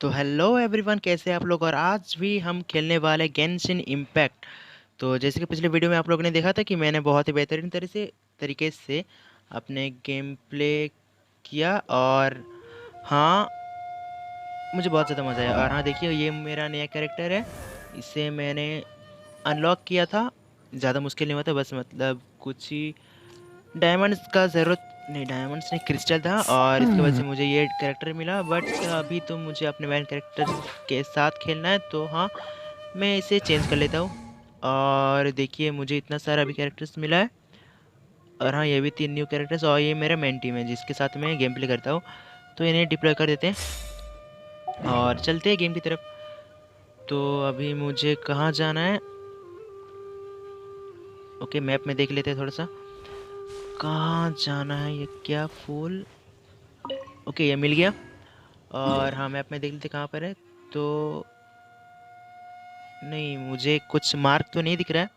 तो hello everyone, कैसे हैं आप लोग। और आज भी हम खेलने वाले गेंशिन इम्पैक्ट। तो जैसे कि पिछले वीडियो में आप लोगों ने देखा था कि मैंने बहुत ही बेहतरीन तरीके से अपने गेम प्ले किया। और हाँ, मुझे बहुत ज़्यादा मज़ा आया। और हाँ, देखिए ये मेरा नया कैरेक्टर है। इसे मैंने अनलॉक किया था। ज़्यादा मुश्किल नहीं हुआ था, बस मतलब कुछ ही डायमंड्स का ज़रूरत नहीं, डायमंड्स नहीं, क्रिस्टल था, और इसकी वजह से मुझे ये कैरेक्टर मिला। बट अभी तो मुझे अपने मैन कैरेक्टर के साथ खेलना है, तो हाँ, मैं इसे चेंज कर लेता हूँ। और देखिए मुझे इतना सारा अभी कैरेक्टर्स मिला है। और हाँ, ये भी 3 न्यू कैरेक्टर्स, और ये मेरा मेन टीम है जिसके साथ मैं गेम प्ले करता हूँ। तो इन्हें डिप्लॉय कर देते हैं और चलते हैं गेम की तरफ। तो अभी मुझे कहाँ जाना है? ओके, मैप में देख लेते हैं थोड़ा सा कहाँ जाना है। ये क्या फूल? ओके, ये मिल गया। और हाँ, मैप में देख लेते कहाँ पर है। तो नहीं, मुझे कुछ मार्क तो नहीं दिख रहा है,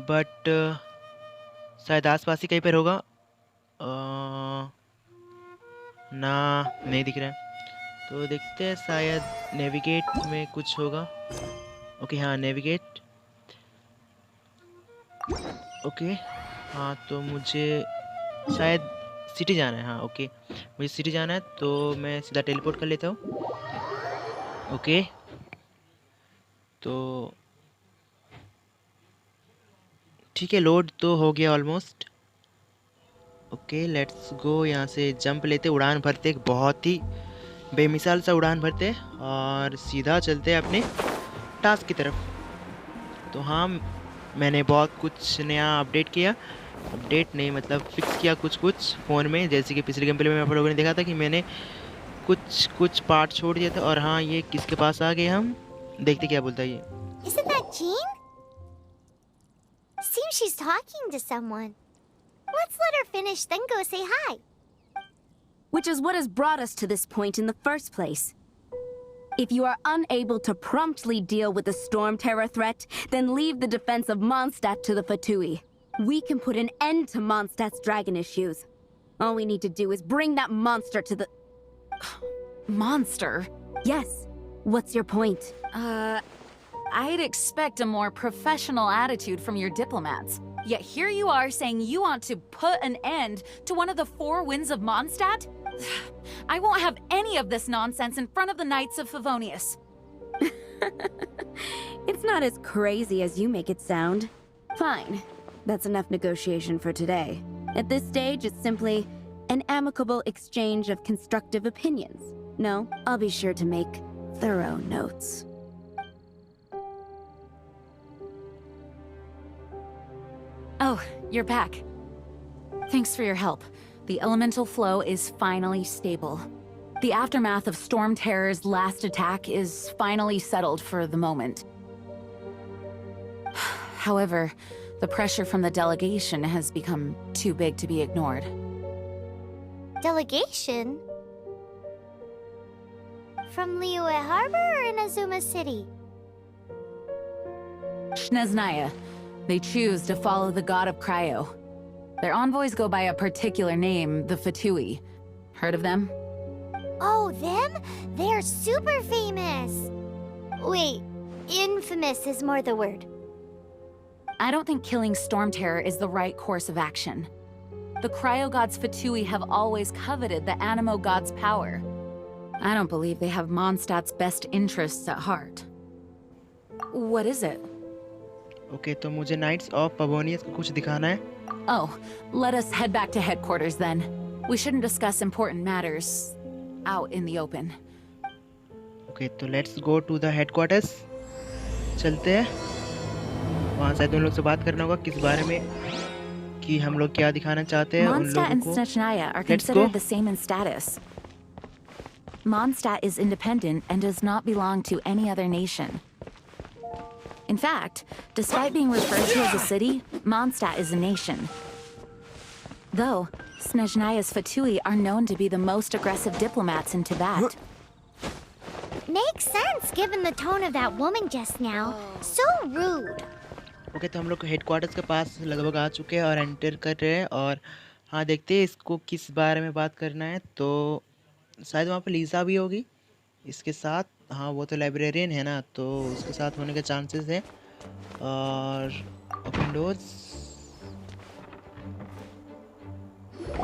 बट शायद आसपास ही कहीं पर होगा। ना, नहीं दिख रहा है। तो देखते हैं, शायद नेविगेट में कुछ होगा। ओके, हाँ, नेविगेट। ओके, हाँ, तो मुझे शायद सिटी जाना है। हाँ, ओके, मुझे सिटी जाना है, तो मैं सीधा टेलीपोर्ट कर लेता हूँ। ओके, तो ठीक है, लोड तो हो गया ऑलमोस्ट। Okay, let's go. यहाँ से जंप लेते, उड़ान भरते, एक बहुत ही बेमिसाल सा उड़ान भरते, और सीधा चलते हैं अपने टास्क की तरफ। तो हाँ, मैंने बहुत कुछ नया अपडेट किया। अपडेट नहीं, मतलब फिक्स किया कुछ कुछ फ़ोन में। जैसे कि पिछले गेम प्ले में आप लोगों ने देखा था कि मैंने कुछ कुछ पार्ट छोड़ दिया था। और हाँ, ये किसके पास आ गए हम, देखते क्या बोलता है ये। Isn't that Jean? Seems she's talking to someone. Let's let her finish, then go say hi. Which is what has brought us to this point in the first place. If you are unable to promptly deal with the Storm Terror threat, then leave the defense of Mondstadt to the Fatui. We can put an end to Mondstadt's dragon issues. All we need to do is bring that monster to the... Monster? Yes. What's your point? I'd expect a more professional attitude from your diplomats. Yet here you are saying you want to put an end to one of the 4 winds of Mondstadt? I won't have any of this nonsense in front of the Knights of Favonius. It's not as crazy as you make it sound. Fine. That's enough negotiation for today. At this stage, it's simply an amicable exchange of constructive opinions. No, I'll be sure to make thorough notes. Oh, you're back. Thanks for your help. The elemental flow is finally stable. The aftermath of Storm Terror's last attack is finally settled for the moment. However, the pressure from the delegation has become too big to be ignored. Delegation? From Liyue Harbor or in Azuma City? Shneznaya. They choose to follow the god of Cryo. Their envoys go by a particular name, the Fatui. Heard of them? Oh, them? They're super famous! Wait, infamous is more the word. I don't think killing Storm Terror is the right course of action. The Cryo God's Fatui have always coveted the Animo God's power. I don't believe they have Mondstadt's best interests at heart. What is it? Okay, तो मुझे nights of पवोनियस को कुछ दिखाना है। Oh, let us head back to headquarters then. We shouldn't discuss important matters out in the open. Okay, तो let's go to the headquarters. चलते हैं वहाँ, शायद उन लोग से बात करना होगा किस बारे में, कि हम लोग क्या दिखाना चाहते हैं उन Mondstadt लोगों and को। Snezhnaya are Let's go. considered the same in status. Mondstadt is independent and does not belong to any other nation. In fact, despite being referred to as a city, Mondstadt is a nation. Though, Snezhnaya's Fatui are known to be the most aggressive diplomats in Tibet. Makes sense given the tone of that woman just now. So rude. Okay, तो हम लोग headquarters के पास लगभग आ चुके हैं और enter कर रहे हैं। और हाँ, देखते हैं इसको किस बारे में बात करना है। तो शायद वहाँ पे लीसा भी होगी इसके साथ। हाँ वो तो लाइब्रेरियन है ना, तो उसके साथ होने के चांसेस है। और open doors.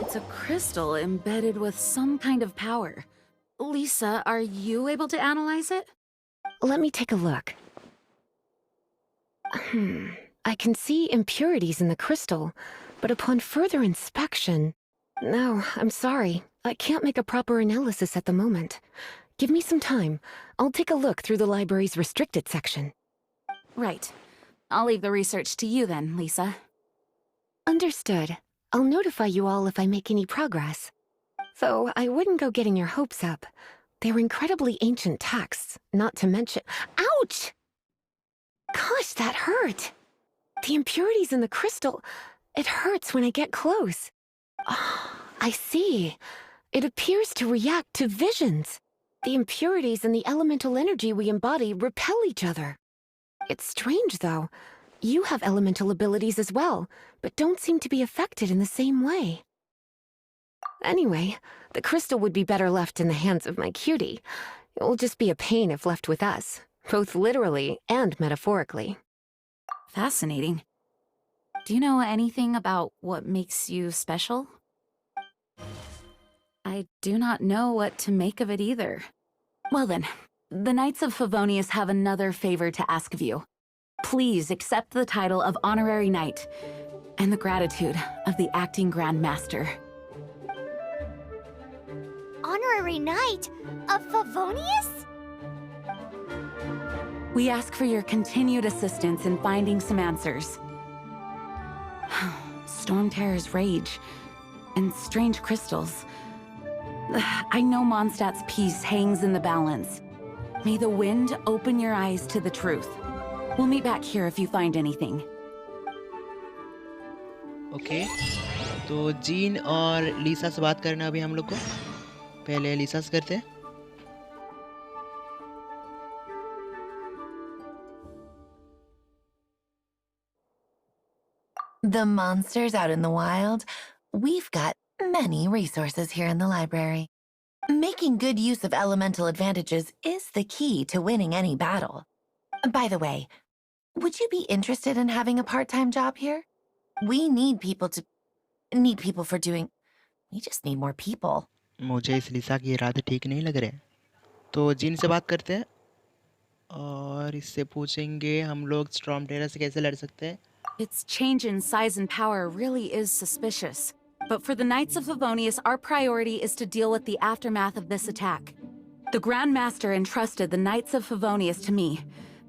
It's a crystal embedded with some kind of power. Lisa, are you able to analyze it? Let me take a look. I can see impurities in the crystal, but upon further inspection... No, I'm sorry. I can't make a proper analysis at the moment. Give me some time. I'll take a look through the library's restricted section. Right. I'll leave the research to you then, Lisa. Understood. I'll notify you all if I make any progress. Though I wouldn't go getting your hopes up. They're incredibly ancient texts, not to mention... Ouch! Gosh, that hurt! The impurities in the crystal... It hurts when I get close. Oh, I see. It appears to react to visions. The impurities and the elemental energy we embody repel each other. It's strange, though. You have elemental abilities as well, but don't seem to be affected in the same way. Anyway, the crystal would be better left in the hands of my cutie. It will just be a pain if left with us, both literally and metaphorically. Fascinating. Do you know anything about what makes you special? I do not know what to make of it either. Well then, the Knights of Favonius have another favor to ask of you. Please accept the title of Honorary Knight, and the gratitude of the Acting Grand Master. Honorary Knight of Favonius? We ask for your continued assistance in finding some answers. Storm Terror's rage and strange crystals. I know Mondstadt's peace hangs in the balance. May the wind open your eyes to the truth. We'll meet back here if you find anything. Okay, तो gene और लीसा से बात करना अभी हम लोग को। पहले लीसा से करते हैं। The monsters out in the wild, we've got many resources here in the library. Making good use of elemental advantages is the key to winning any battle. By the way, would you be interested in having a part-time job here? We need people for doing... We just need more people. मुझे इस लीसा की इरादे ठीक नहीं लग रहे, तो gene से बात करते हैं और इससे पूछेंगे हम लोग स्टॉर्म टेरर से कैसे लड़ सकते हैं। Its change in size and power really is suspicious. But for the Knights of Favonius, our priority is to deal with the aftermath of this attack. The Grand Master entrusted the Knights of Favonius to me.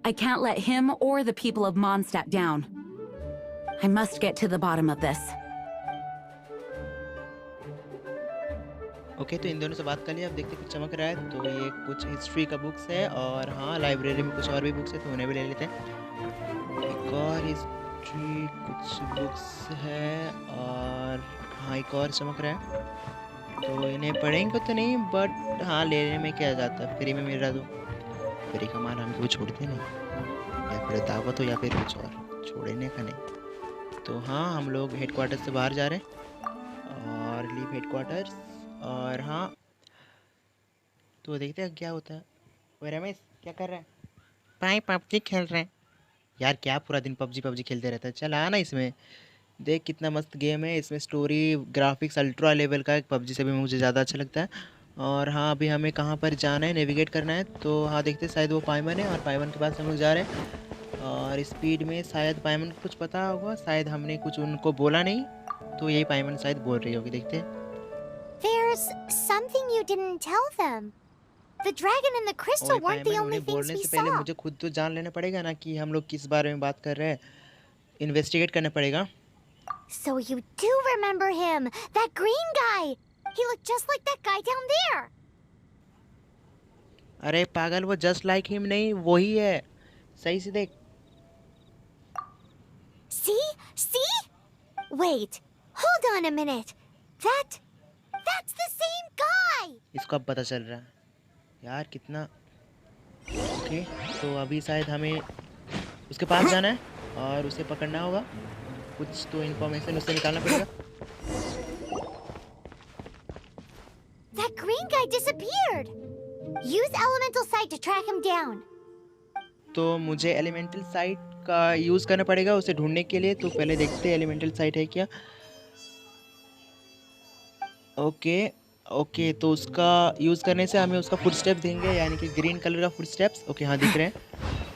I can't let him or the people of Mondstadt down. I must get to the bottom of this. Okay, तो इन दोनों से बात कर लिया। अब देखते कुछ चमक रहा है, तो ये कुछ हिस्ट्री का बुक्स है और हाँ लाइब्रेरी में कुछ और भी बुक्स है, तो उन्हें भी ले लेते हैं। एक और हिस्ट्री कुछ बुक्स है और हाँ एक और चमक रहा है, तो इन्हें पढ़ेंगे तो नहीं, बट हाँ लेने में क्या जाता है, फ्री में मिल रहा तो फ्री का माल हम कुछ छोड़ते नहीं, या फिर दावत हो या फिर कुछ और, छोड़ने का नहीं। तो हाँ हम लोग हेडक्वार्टर से बाहर जा रहे हैं और लीव हेडक्वार्टर्स। और हाँ तो देखते हैं क्या होता है। ओए रमेश क्या कर रहा है? भाई पबजी खेल रहे हैं। यार क्या पूरा दिन पबजी खेलते रहता है, चल आना इसमें देख कितना मस्त गेम है। इसमें स्टोरी ग्राफिक्स अल्ट्रा लेवल का है, पबजी से भी मुझे ज़्यादा अच्छा लगता है। और हाँ अभी हमें कहाँ पर जाना है, नेविगेट करना है, तो हाँ देखते हैं शायद वो पाइमन है और पाइमन के पास हम लोग जा रहे हैं। और स्पीड में शायद पाइमन को कुछ पता होगा, शायद हमने कुछ उनको बोला नहीं, तो यही पाइमन शायद बोल रही होगी, देखते हैं। There's something you didn't tell them. The dragon and the crystal weren't the only things बोलने we से पहले saw. मुझे खुद तो जान लेना पड़ेगा ना कि हम लोग किस बारे में बात कर रहे हैं, इन्वेस्टिगेट करना पड़ेगा। So you do remember him, that green guy. He looked just like that guy down there. अरे पागल, वो जस्ट लाइक हिम नहीं, वही है, सही से देख। See? Wait, hold on a minute. That's the same guy. इसको अब पता चल रहा है यार कितना। ओके, तो अभी शायद हमें उसके पास जाना है और उसे पकड़ना होगा, कुछ तो इन्फॉर्मेशन उससे निकालना पड़ेगा। That green guy disappeared. disappeared. Use elemental sight to track him down. तो मुझे एलिमेंटल साइट का यूज़ करना पड़ेगा उसे ढूंढने के लिए। तो पहले देखते हैं एलिमेंटल साइट है क्या। ओके ओके, तो उसका यूज़ करने से हमें उसका फुटस्टेप्स देंगे, यानी कि ग्रीन कलर का फुटस्टेप्स। ओके हाँ, दिख रहे हैं।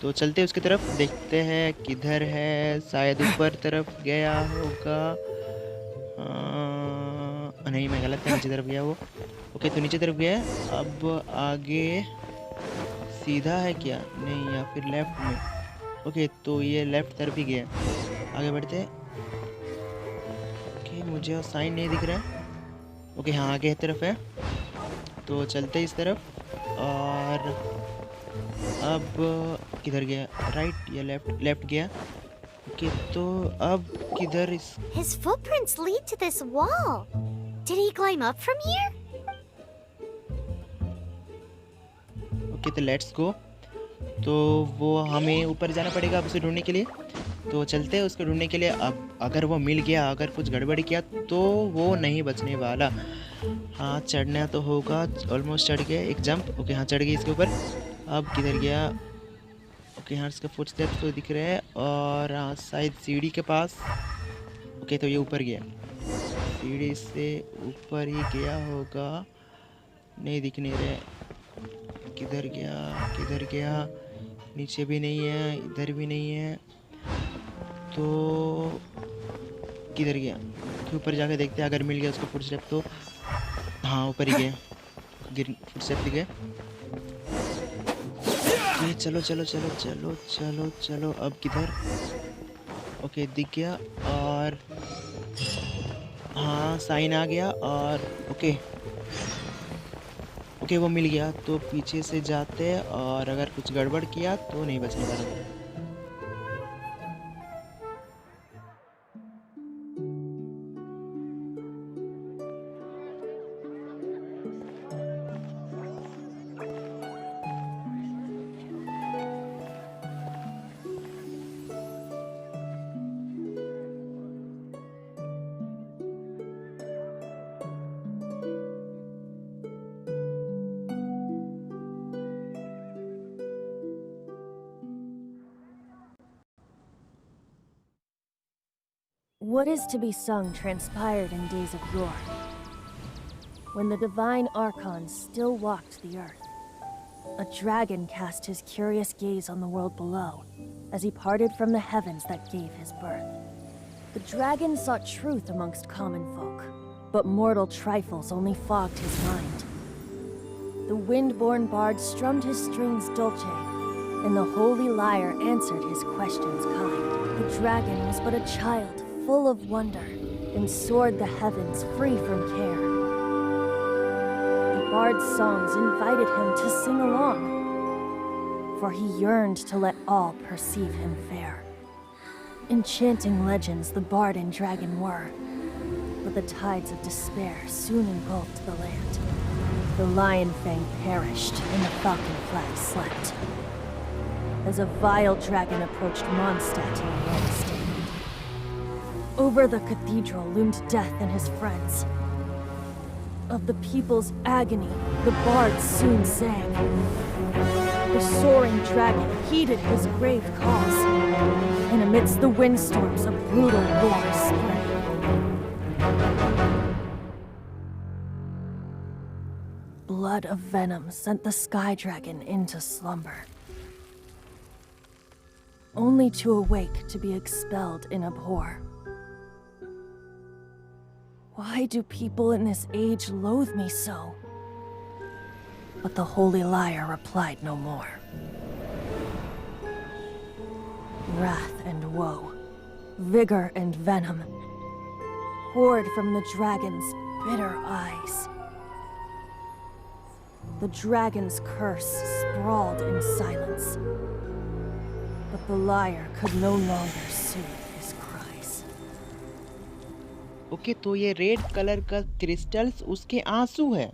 तो चलते हैं उसकी तरफ, देखते हैं किधर है। शायद ऊपर तरफ गया होगा। नहीं, मैं गलत था, नीचे तरफ गया वो। ओके, तो नीचे तरफ गया है। अब आगे सीधा है क्या? नहीं, या फिर लेफ्ट में। ओके, तो ये लेफ्ट तरफ ही गया। आगे बढ़ते हैं। ओके, मुझे साइन नहीं दिख रहा है। ओके हाँ, आगे तरफ है। तो चलते इस तरफ। और अब किधर गया? राइट या लेफ्ट? लेफ्ट गया। ओके, तो अब किधर इस... His footprints lead to this wall. Did he climb up from here? Okay, तो लेट्स गो। तो वो हमें ऊपर जाना पड़ेगा अब उसे ढूंढने के लिए। तो चलते हैं उसको ढूंढने के लिए। अब अगर वो मिल गया, अगर कुछ गड़बड़ किया तो वो नहीं बचने वाला। हाँ, चढ़ना तो होगा। ऑलमोस्ट चढ़ गया। एक जंप। ओके हाँ, चढ़ गई इसके ऊपर। अब किधर गया? ओके हाँ, इसका फुटस्टेप्स तो दिख रहे हैं। और हाँ, शायद सीढ़ी के पास। ओके, तो ये ऊपर गया। सीढ़ी से ऊपर ही गया होगा। नहीं दिख नहीं रहे। किधर गया? किधर गया? नीचे भी नहीं है, इधर भी नहीं है। तो किधर गया? ऊपर जाके देखते हैं, अगर मिल गया उसको फुटस्टेप तो। हाँ, ऊपर ही गया। फुटस्टेप दिख गए। ये चलो चलो चलो चलो चलो चलो। अब किधर? ओके, दिख गया। और हाँ, साइन आ गया। और ओके ओके, वो मिल गया। तो पीछे से जाते हैं, और अगर कुछ गड़बड़ किया तो नहीं बचने वाला। What is to be sung transpired in days of yore, when the divine archons still walked the earth. A dragon cast his curious gaze on the world below, as he parted from the heavens that gave his birth. The dragon sought truth amongst common folk, but mortal trifles only fogged his mind. The wind-born bard strummed his strings dulce, and the holy lyre answered his questions kind. The dragon was but a child, full of wonder, and soared the heavens free from care. The bard's songs invited him to sing along, for he yearned to let all perceive him fair. Enchanting legends the bard and dragon were, but the tides of despair soon engulfed the land. The lion fang perished, and the falcon flag slept, as a vile dragon approached Mondstadt in a red state. Over the cathedral loomed death and his friends. Of the people's agony, the bard soon sang. The soaring dragon heeded his grave cause, and amidst the windstorms a brutal war spread. Blood of venom sent the sky dragon into slumber, only to awake to be expelled in abhor. Why do people in this age loathe me so? But the holy lyre replied no more. Wrath and woe, vigor and venom, poured from the dragon's bitter eyes. The dragon's curse sprawled in silence, but the lyre could no longer soothe his cries. Okay, तो ये red colour का crystals उसके आंसू है।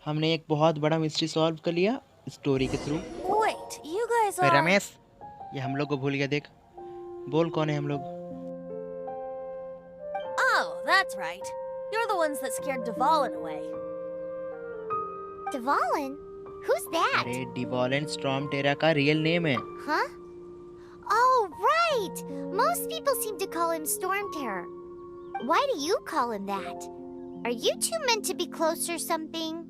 हमने एक बहुत बड़ा मिस्ट्री सॉल्व कर लिया स्टोरी के थ्रू। Wait, you guys भाई are... रमेश, ये हम लोग को भूल गया। देख, बोल कौन है हम लोग। Oh, that's right. You're the ones that scared Dvalin away. Dvalin? Who's that? अरे डिवॉलेंट स्टॉर्म टेरा का रियल नेम है। Huh? Oh, right! Most people seem to call him Storm Terror. Why do you call him that? Are you two meant to be close or something?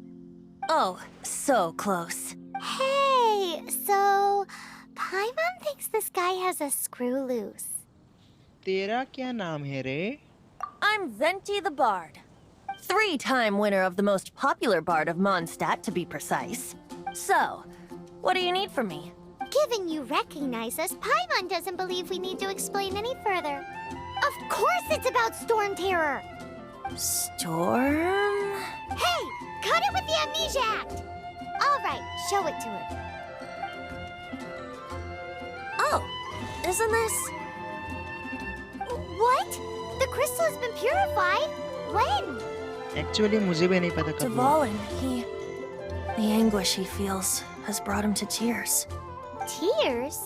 Oh, so close. Hey, so Paimon thinks this guy has a screw loose. तेरा क्या नाम है रे? I'm Venti the Bard. 3-time winner of the most popular bard of Mondstadt, to be precise. So, what do you need from me? Given you recognize us, Paimon doesn't believe we need to explain any further. Of course it's about Storm Terror! Storm? Hey! Cut it with the Amnesia Act! Alright, show it to her. Oh, isn't this? What? The crystal has been purified? When? Actually मुझे भी नहीं पता कब हुआ। Dvalin, the anguish he feels has brought him to tears. Tears?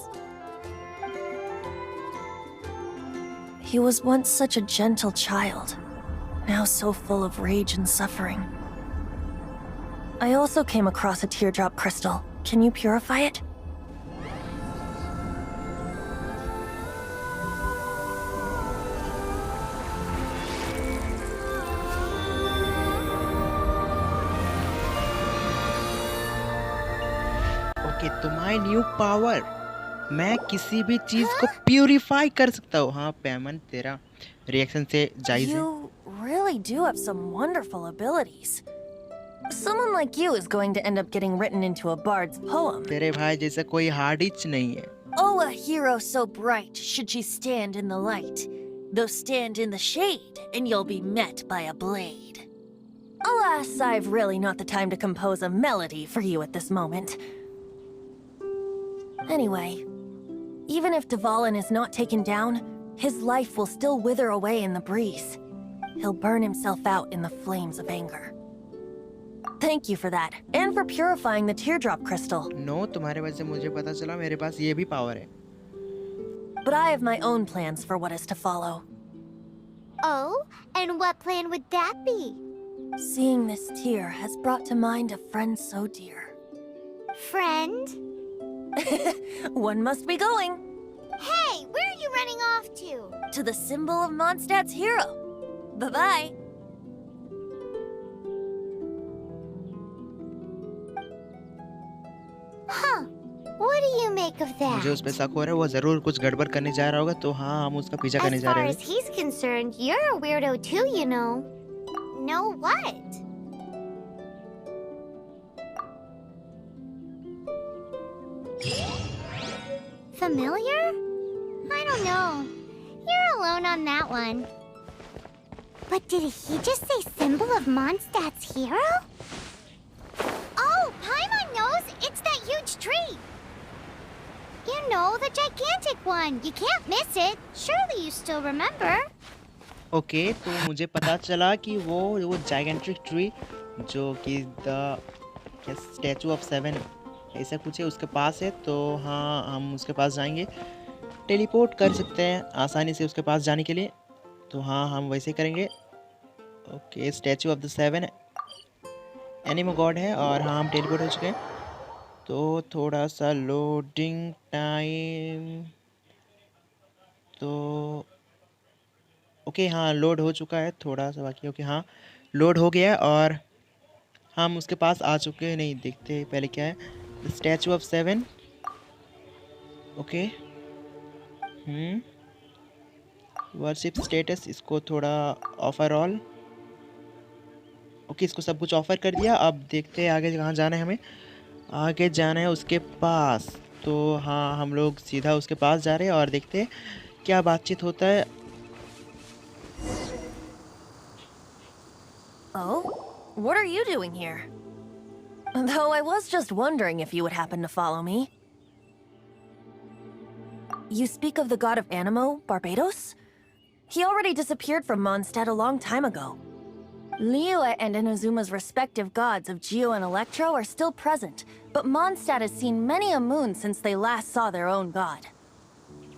He was once such a gentle child, now so full of rage and suffering. I also came across a teardrop crystal. Can you purify it? Okay तो my new power, मैं किसी भी चीज को purify कर सकता हूँ। हाँ पैमन, तेरा रिएक्शन से जायज है। You really do have some wonderful abilities. Someone like you is going to end up getting written into a bard's poem. तेरे भाई जैसा कोई हार्डिच नहीं है। Oh, a hero so bright, should she stand in the light. Though stand in the shade, and you'll be met by a blade. Alas, I've really not the time to compose a melody for you at this moment. Anyway, even if Dvalin is not taken down, his life will still wither away in the breeze. He'll burn himself out in the flames of anger. Thank you for that, and for purifying the teardrop crystal. No तुम्हारे वजह से मुझे पता चला मेरे पास ये भी power है। But I have my own plans for what is to follow. Oh, and what plan would that be? Seeing this tear has brought to mind a friend so dear. Friend? One must be going. Hey, where are you running off to? To the symbol of Mondstadt's hero. Bye-bye. Huh. What do you make of that? मुझे उस पे शक हो रहा है, वो जरूर कुछ गड़बड़ करने जा रहा होगा, तो हाँ हम उसका पीछा करने As जा far रहे as हैं। he's concerned, you're a weirdo too, you know. Know what? Familiar? I don't know. You're alone on that one. But did he just say symbol of Mondstadt's hero? Oh, Paimon knows! It's that huge tree! You know, the gigantic one. You can't miss it. Surely you still remember. Okay तो मुझे पता चला कि वो जाइगेंट्रिक tree जो कि the statue of 7 ऐसा कुछ है उसके पास है, तो हाँ हम उसके पास जाएंगे। टेलीपोर्ट कर सकते हैं आसानी से उसके पास जाने के लिए, तो हाँ हम वैसे करेंगे। ओके स्टैचू ऑफ द 7 एनिमो गॉड है और हाँ हम टेलीपोर्ट हो चुके हैं। तो थोड़ा सा लोडिंग टाइम, तो ओके हाँ लोड हो चुका है, थोड़ा सा बाकी। ओके हाँ लोड हो गया है और हम उसके पास आ चुके हैं। नहीं देखते पहले क्या है, statue of 7। Okay worship status, इसको थोड़ा ऑफर ऑल। ओके इसको सब कुछ ऑफर कर दिया। अब देखते हैं आगे कहाँ जाना है। हमें आगे जाना है उसके पास, तो हाँ हम लोग सीधा उसके पास जा रहे हैं और देखते हैं क्या बातचीत होता है। Oh? What are you doing here? Though I was just wondering if you would happen to follow me. You speak of the god of Animo, Barbados? He already disappeared from Mondstadt a long time ago. Liyue and Inazuma's respective gods of Geo and Electro are still present, but Mondstadt has seen many a moon since they last saw their own god.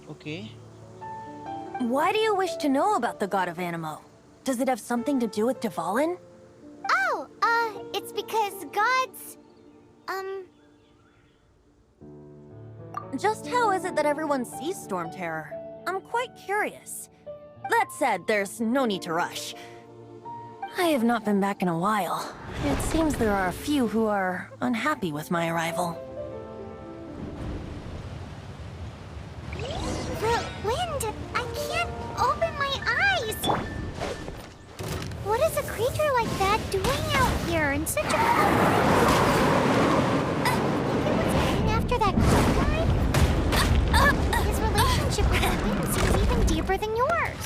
Okay Why do you wish to know about the god of Animo? Does it have something to do with Dvalin? Oh, It's because gods... Just how is it that everyone sees Storm Terror? I'm quite curious. That said, there's no need to rush. I have not been back in a while. It seems there are a few who are unhappy with my arrival. The wind! I can't open my eyes! What is a creature like that doing out here in such a cold place? After that cold guy? His relationship with the wind seems even deeper than yours.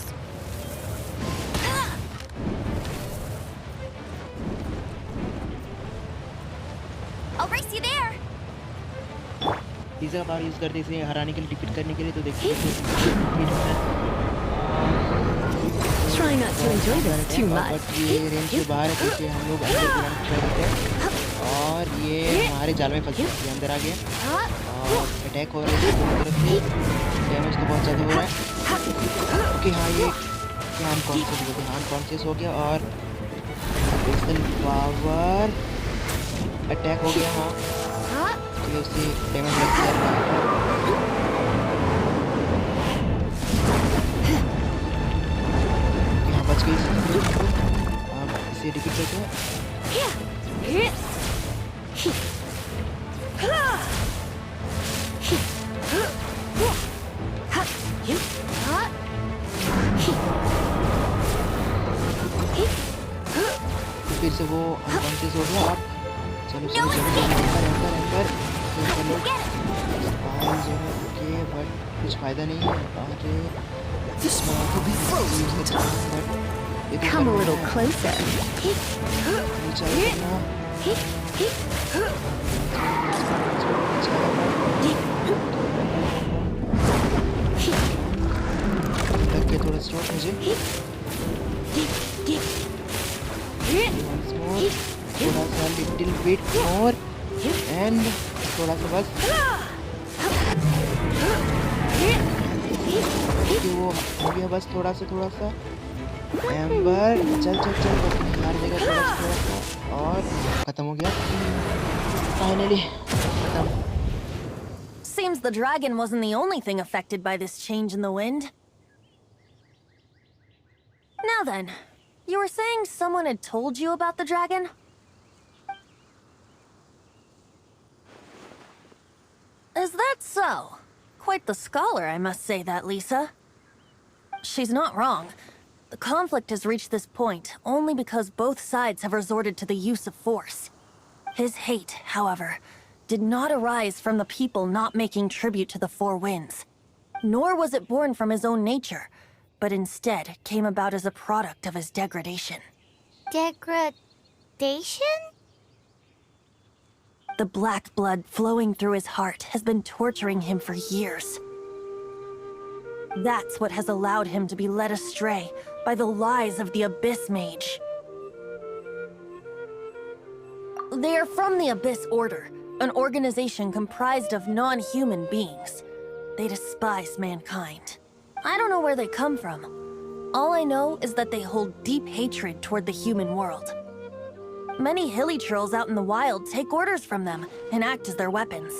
I'll race you there. तीसरा power use करते इसे हराने के लिए, defeat करने के लिए। तो देखिए Try not to enjoy this too much. But ये रेंज से बाहर है, क्योंकि हम लोग अंडरग्राउंड खेलते हैं और ये हमारे जाल में फंस गया, ये अंदर आ गया और अटैक हो रहा है दोनों तरफ से। डैमेज तो बहुत ज़्यादा हो रहा है। ओके हाँ, ये क्या अनकॉन्शियस हो गया और स्पेशल पावर अटैक हो गया। हाँ, तो उससे डैमेज लग गया। बच गई। अब इसे डिफीट करते हैं। फिर से वो अनकॉन्शियस हो गया। अब चलो चलो चलो अंदर ओके, बट कुछ फायदा नहीं है। Come a little closer. थोड़ा स्ट्रोक मुझे थोड़ा सा लिटिल बिट मोर एंड थोड़ा सा बस वो हो गया, बस थोड़ा सा एम्बर चल मार देगा थोड़ा सा और खत्म हो गया फाइनली खत्म। Seems the dragon wasn't the only thing affected by this change in the wind. Now then, you were saying someone had told you about the dragon? Is that so? Quite the scholar, I must say that, Lisa. She's not wrong. The conflict has reached this point only because both sides have resorted to the use of force. His hate, however, did not arise from the people not making tribute to the Four Winds. Nor was it born from his own nature, but instead came about as a product of his degradation. Degradation? The black blood flowing through his heart has been torturing him for years. That's what has allowed him to be led astray by the lies of the Abyss Mage. They are from the Abyss Order, an organization comprised of non-human beings. They despise mankind. I don't know where they come from. All I know is that they hold deep hatred toward the human world. Many hilly trolls out in the wild take orders from them and act as their weapons.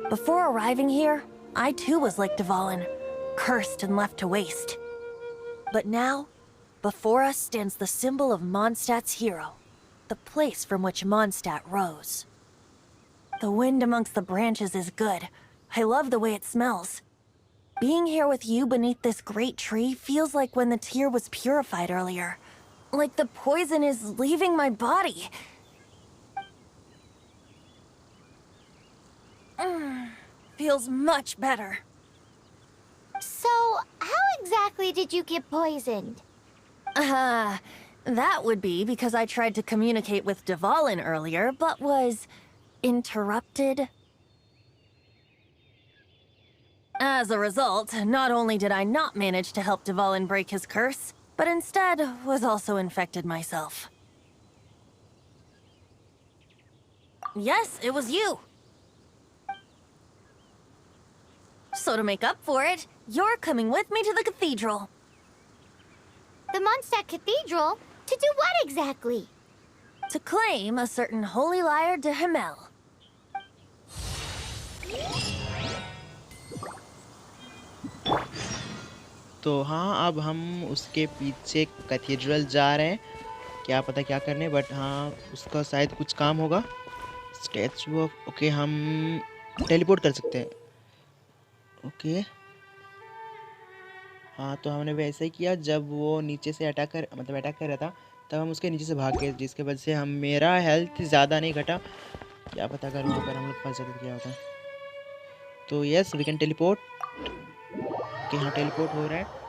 Before arriving here, I too was like Dvalin, cursed and left to waste. But now, before us stands the symbol of Mondstadt's hero, the place from which Mondstadt rose. The wind amongst the branches is good. I love the way it smells. Being here with you beneath this great tree feels like when the tear was purified earlier. Like the poison is leaving my body. Feels much better. So, how exactly did you get poisoned? That would be because I tried to communicate with Dvalin earlier, but was interrupted. As a result, not only did I not manage to help Dvalin break his curse, but instead was also infected myself. Yes, it was you. So to make up for it, you're coming with me to the cathedral. The Mondstadt Cathedral? To do what exactly? to claim a certain holy liar de Himmel. तो हाँ, अब हम उसके पीछे cathedral जा रहे हैं। क्या पता क्या करने, बट हाँ उसका शायद कुछ काम होगा। स्टैचू ऑफ, ओके, हम टेलीपोर्ट कर सकते हैं। ओके, हाँ तो हमने वैसे ही किया जब वो नीचे से अटैक कर रहा था, तब हम उसके नीचे से भाग गए, जिसके वजह से हम मेरा हेल्थ ज़्यादा नहीं घटा। क्या पता अगर वहाँ पर हम लोग फंस जाते तो क्या होता। तो yes, we can teleport. Okay, हाँ टेलीपोर्ट हो रहा है।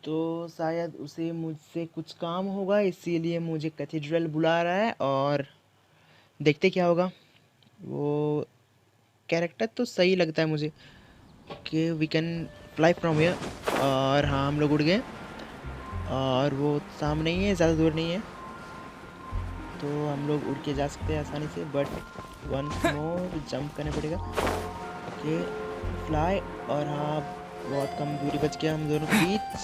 तो शायद उसे मुझसे कुछ काम होगा, इसीलिए मुझे कैथेड्रल बुला रहा है, और देखते क्या होगा। वो कैरेक्टर तो सही लगता है मुझे। Okay, we can fly from here. और हाँ, हम लोग उड़ गए, और वो सामने ही है, ज़्यादा दूर नहीं है, तो हम लोग उड़ के जा सकते हैं आसानी से। बट वंस मोर जंप करना पड़ेगा। ओके, फ्लाई, और हाँ बहुत कम दूरी बच गया हम दोनों के बीच।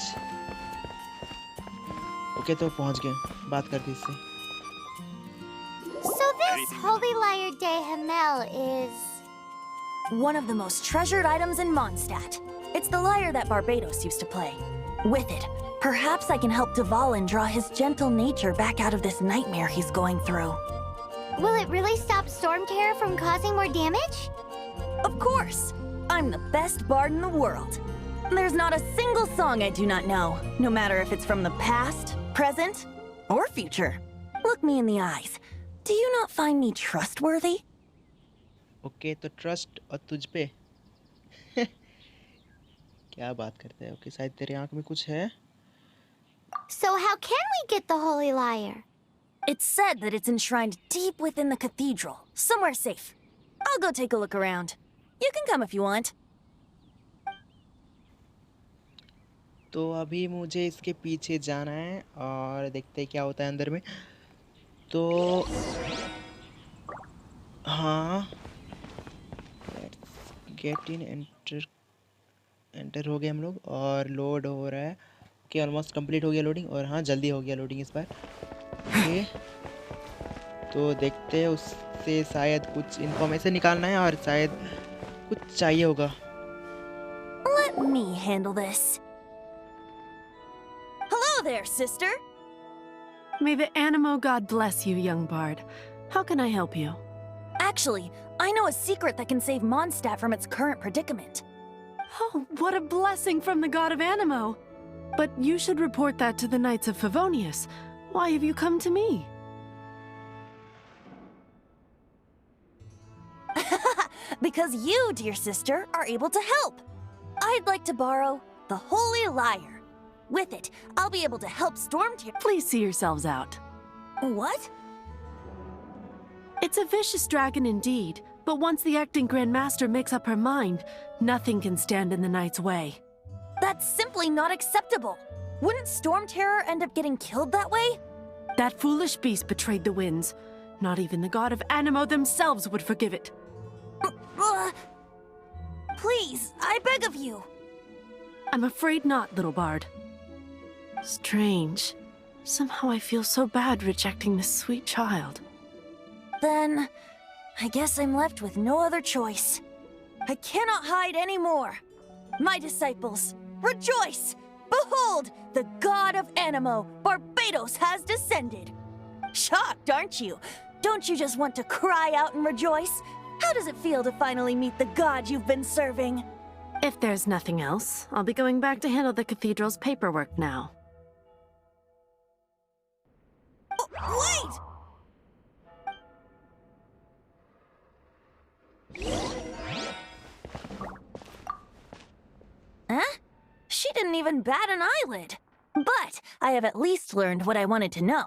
ओके, तो पहुंच गए, बात करते इससे। So this holy liar de Himmel is... One of the most treasured items in Mondstadt. It's the lyre that Barbados used to play. With it, perhaps I can help Dvalin draw his gentle nature back out of this nightmare he's going through. Will it really stop Storm Terror from causing more damage? Of course! I'm the best bard in the world. There's not a single song I do not know, no matter if it's from the past, present, or future. Look me in the eyes. Do you not find me trustworthy? Okay, तो trust और तुझ पे क्या बात करते हैं। Okay, शायद तेरे आंख में कुछ है। So how can we get the holy liar? It's said that it's enshrined deep within the cathedral, somewhere safe. I'll go take a look around. You can come if you want. तो अभी मुझे इसके पीछे जाना है, और देखते हैं क्या होता है अंदर में। तो हाँ, गेट इन, एंटर हो गए हम लोग, और लोड हो रहा है। ओके, ऑलमोस्ट कंप्लीट हो गया लोडिंग, और हाँ जल्दी हो गया लोडिंग इस बार। ओके, तो देखते हैं, उससे शायद कुछ इन्फॉर्मेशन निकालना है, और शायद कुछ चाहिए होगा। Let me handle this. Hello there, sister. May the Animo God bless you, young bard. How can I help you? Actually, I know a secret that can save Mondstadt from its current predicament. Oh, what a blessing from the god of Animo! But you should report that to the Knights of Favonius. Why have you come to me? Because you, dear sister, are able to help. I'd like to borrow the Holy Lyre. With it, I'll be able to help Stormtear. Please see yourselves out. What? It's a vicious dragon indeed, but once the acting Grand Master makes up her mind, nothing can stand in the Knight's way. That's simply not acceptable. Wouldn't Storm Terror end up getting killed that way? That foolish beast betrayed the winds. Not even the god of Animo themselves would forgive it. Please, I beg of you. I'm afraid not, little bard. Strange. Somehow I feel so bad rejecting this sweet child. Then, I guess I'm left with no other choice. I cannot hide anymore. My disciples, rejoice! Behold, the god of Animo, Barbados, has descended. Shocked, aren't you? Don't you just want to cry out and rejoice? How does it feel to finally meet the god you've been serving? If there's nothing else, I'll be going back to handle the cathedral's paperwork now. Oh, wait! Huh? She didn't even bat an eyelid. But I have at least learned what I wanted to know.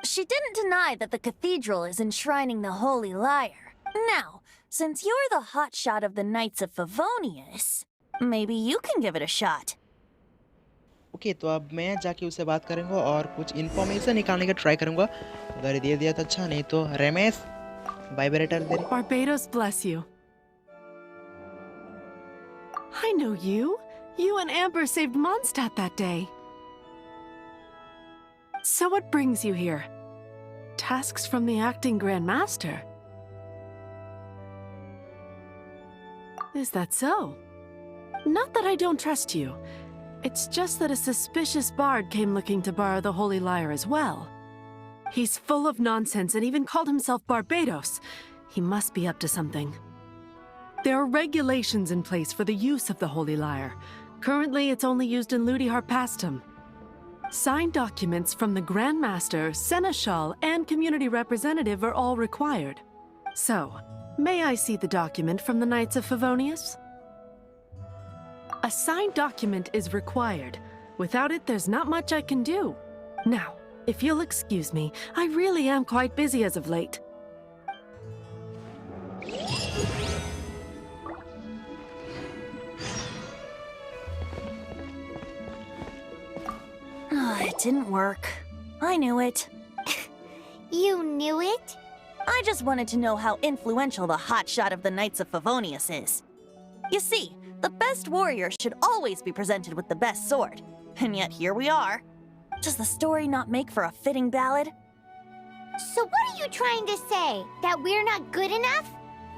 She didn't deny that the cathedral is enshrining the Holy Lyre. Now, since you're the hotshot of the Knights of Favonius, maybe you can give it a shot. Okay, तो अब मैं जाके उससे बात करूँगा और कुछ information निकालने का ट्राई करूँगा। अगर दे दिया तो अच्छा, नहीं तो Ramesh vibrator they. Barbados bless you. I know you. You and Amber saved Mondstadt that day. So what brings you here? tasks from the acting Grand Master. Is that so? Not that I don't trust you. It's just that a suspicious bard came looking to borrow the Holy Lyre as well. He's full of nonsense and even called himself Barbados. He must be up to something. There are regulations in place for the use of the Holy Lyre. Currently, it's only used in Ludi Harpastum. Signed documents from the Grand Master, Seneschal, and community representative are all required. So, may I see the document from the Knights of Favonius? A signed document is required. Without it, there's not much I can do. Now, if you'll excuse me, I really am quite busy as of late. It didn't work. I knew it. You knew it? I just wanted to know how influential the hotshot of the Knights of Favonius is. You see, the best warrior should always be presented with the best sword. And yet here we are. Does the story not make for a fitting ballad? So what are you trying to say? That we're not good enough?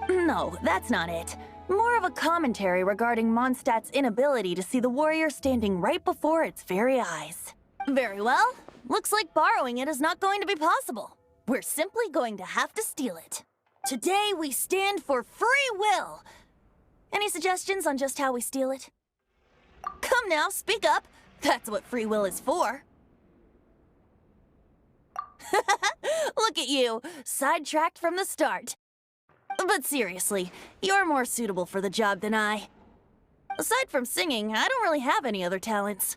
No, that's not it. More of a commentary regarding Mondstadt's inability to see the warrior standing right before its very eyes. Very well. Looks like borrowing it is not going to be possible. We're simply going to have to steal it. Today we stand for free will. Any suggestions on just how we steal it? Come now, speak up. That's what free will is for. Look at you, sidetracked from the start. But seriously, you're more suitable for the job than I. Aside from singing, I don't really have any other talents.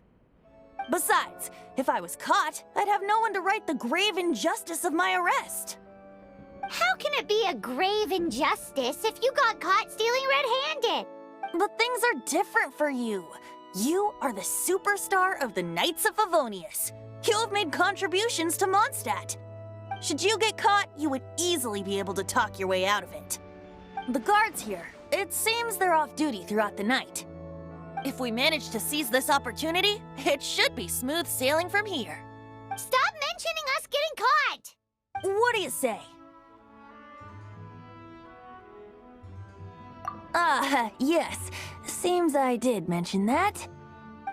Besides, if I was caught, I'd have no one to right the grave injustice of my arrest. How can it be a grave injustice if you got caught stealing red-handed? But things are different for you. You are the superstar of the Knights of Favonius. You have made contributions to Mondstadt. Should you get caught, you would easily be able to talk your way out of it. The guards here, it seems they're off duty throughout the night. If we manage to seize this opportunity, it should be smooth sailing from here. Stop mentioning us getting caught! What do you say? Yes. Seems I did mention that.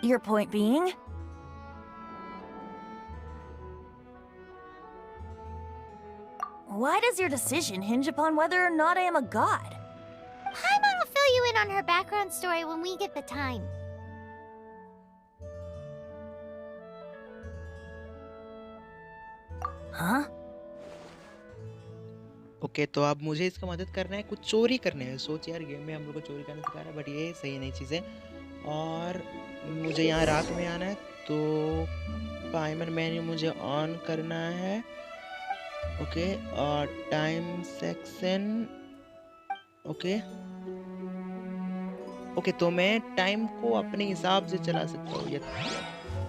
Your point being? Why does your decision hinge upon whether or not I am a god? Paimon will fill you in on her background story when we get the time. Huh? Okay तो अब मुझे इसका मदद करना है, कुछ चोरी करने है। सोच यार, गेम में हम लोग को चोरी करना सिखा रहा है, बट ये सही नहीं चीज़ है। और मुझे यहाँ रात में आना है, तो पाइमर मेन्यू मुझे ऑन करना है। ओके, और टाइम सेक्शन ओके ओके तो मैं टाइम को अपने हिसाब से चला सकता हूँ।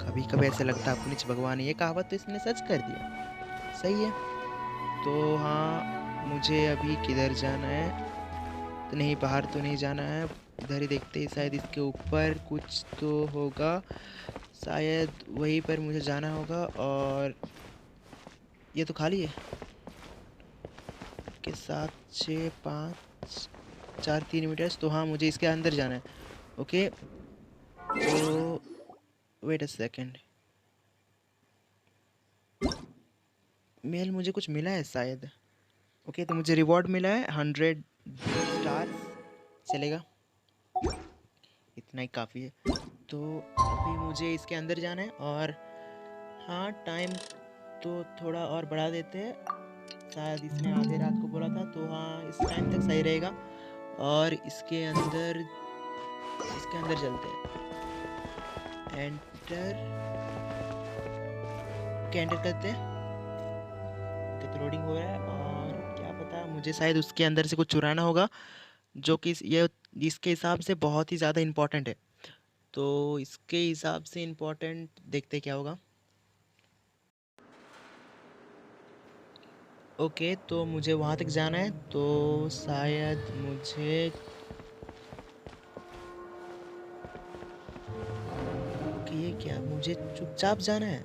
कभी कभी ऐसा लगता है अपनी भगवान, ये कहावत तो इसने सच कर दिया। सही है। तो हाँ, मुझे अभी किधर जाना है? तो नहीं, बाहर तो नहीं जाना है, इधर ही देखते हैं। शायद इसके ऊपर कुछ तो होगा, शायद वहीं पर मुझे जाना होगा। और ये तो खाली है। के 7 6 5 4 3 मीटर्स, तो हाँ मुझे इसके अंदर जाना है। ओके, तो वेट अ सेकेंड, मेल मुझे कुछ मिला है शायद। ओके, तो मुझे रिवॉर्ड मिला है 100 स्टार्स, चलेगा, इतना ही काफ़ी है। तो अभी मुझे इसके अंदर जाना है। और हाँ, टाइम तो थोड़ा और बढ़ा देते हैं, शायद इसने आधे रात को बोला था, तो हाँ इस टाइम तक सही रहेगा। और इसके अंदर चलते हैं। एंटर करते हैं। तो लोडिंग हो रहा है, और क्या पता, मुझे शायद उसके अंदर से कुछ चुराना होगा, जो कि ये इसके हिसाब से बहुत ही ज़्यादा इम्पोर्टेंट है। तो इसके हिसाब से इम्पोर्टेंट, देखते क्या होगा। ओके, तो मुझे वहाँ तक जाना है, तो शायद मुझे ये क्या, मुझे चुपचाप जाना है।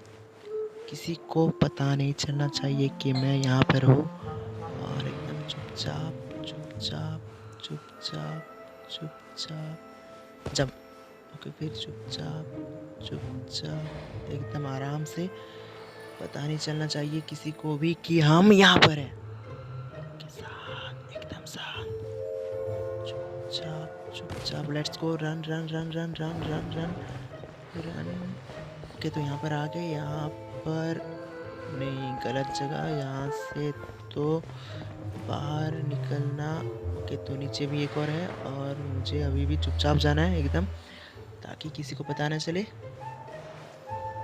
किसी को पता नहीं चलना चाहिए कि मैं यहाँ पर हूँ, और एकदम चुपचाप चुपचाप चुपचाप चुपचाप जब ओके, फिर चुपचाप चुपचाप एकदम आराम से, पता नहीं चलना चाहिए किसी को भी कि हम यहाँ पर हैं। के साथ एकदम शांत, चुपचाप चुपचाप। Let's go, run run run run run run run run. Okay, तो यहाँ पर आ गए। यहाँ पर नहीं, गलत जगह। यहाँ से तो बाहर निकलना। ओके, तो नीचे भी एक और है, और मुझे अभी भी चुपचाप जाना है एकदम, ताकि किसी को पता न चले।